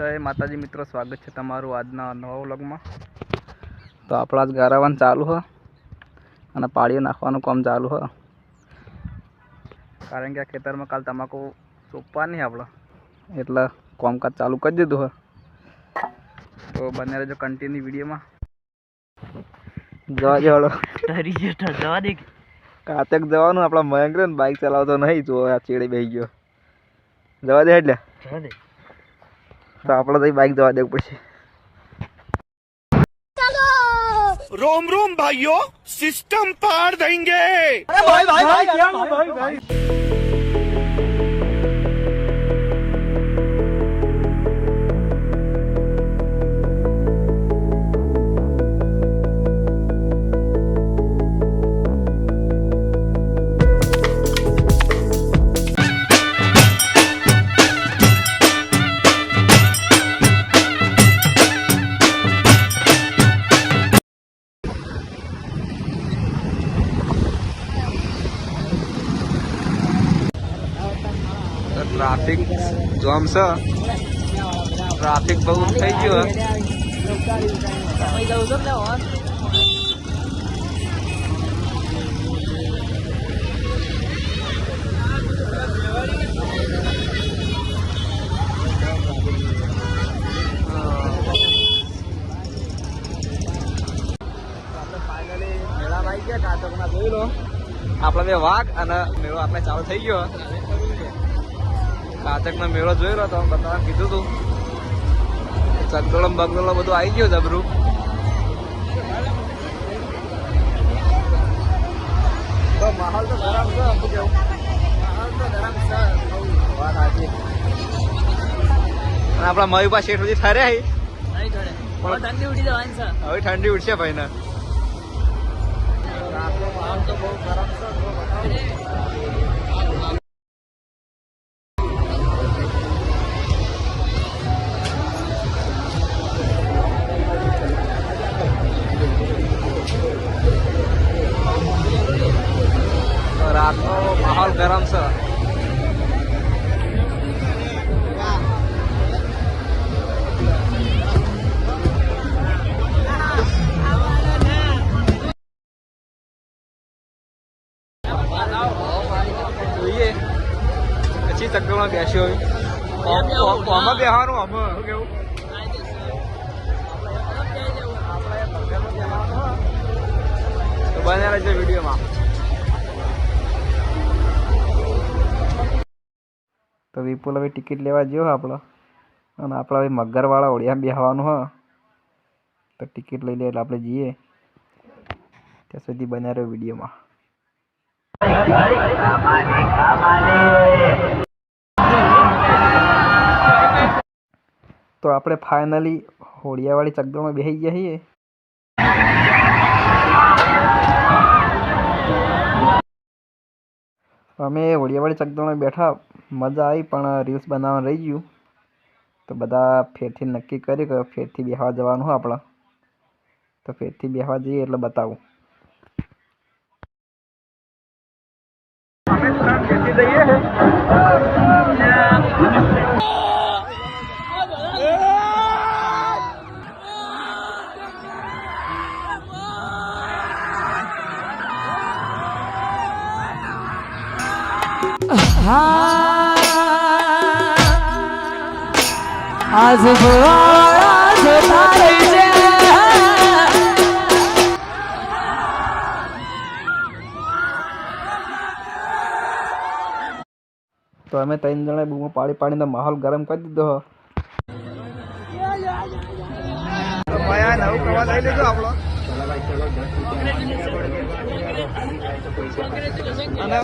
જય માતાજી મિત્રો, સ્વાગત છે તમારું આજના નવા વ્લોગમાં। તો આપણા જ ગારાવાનું ચાલુ છે અને પાળીઓ નાખવાનું કામ ચાલુ છે, કારણ કે આ ખેતરમાં કાલ તમાકુ સોંપવાની આપણે, એટલે કામકાજ ચાલુ કરી દીધું છે। તો બને રહેજો કન્ટિન્યુ વિડીયોમાં। જવા દે હળો જવા દે કાતક જવાનું, આપણા મયંક ને બાઇક ચલાવતો નહીં, જો આ ચેડે બેસી ગયો। જવા દે એટલે તો આપણે તો બાઇક જવા દેવું પડશે। रोम रोम भाइयों, सिस्टम पार देंगे। अरे भाई भाई भाई क्या भाई भाई ટ્રાફિક જામ છે, ટ્રાફિક બહુ થઈ ગયો। જોઈ લો, આપણે બે વાઘ અને મેળો આપણે ચાલુ થઈ ગયો। કાચકનો મેળો જોઈ રહ્યો તો બતાવવાનું કીધું તું, ચકડોળમ બગડોળમ બધું આવી ગયું જબરું। તો માહોલ તો ગરમ છે, શું કેવું? માહોલ તો ગરમ છે, વાત સાચી। અને આપણા મયુપા શેઠ સુધી ઠરે ઠંડી ઉઠી જવાની છે, હવે ઠંડી ઉઠશે ભાઈ ને। માહોલ તો બહુ ગરમ છે, રાતનો માહોલ ગરમ છે। જોઈએ પછી ચક્કરમાં બેસ્યો હોય આમાં બેસવાનું, આમાં શું કેવું? તો બને રહેજો વિડીયોમાં। તો વિપુલ હવે ટિકિટ લેવા ગયો આપણો, અને આપણે હવે મગરવાળા ઓળિયા બેસવાનું હોય, તો ટિકિટ લઈ લે એટલે આપણે જઈએ। ત્યાં સુધી બન્યા રહ્યો વિડીયોમાં। તો આપણે ફાઇનલી હોડિયાવાળી ચકડોળમાં બેસી ગયા છીએ। અમે હોડિયાવાળી ચકડોળમાં બેઠા, મજા આવી, પણ રીલ્સ બનાવવાનું રહી ગયું। તો બધા ફેરથી નક્કી કરી કે ફેરથી બેસવા જવાનું હોય આપણે, તો ફેરથી બેસવા જઈએ એટલે બતાવું। आज તો અમે 3 જણા બૂમો પાડી પાડીને માહોલ ગરમ કરી દીધો। નવું પ્રવાસ લઈ લીધો આપણો, અને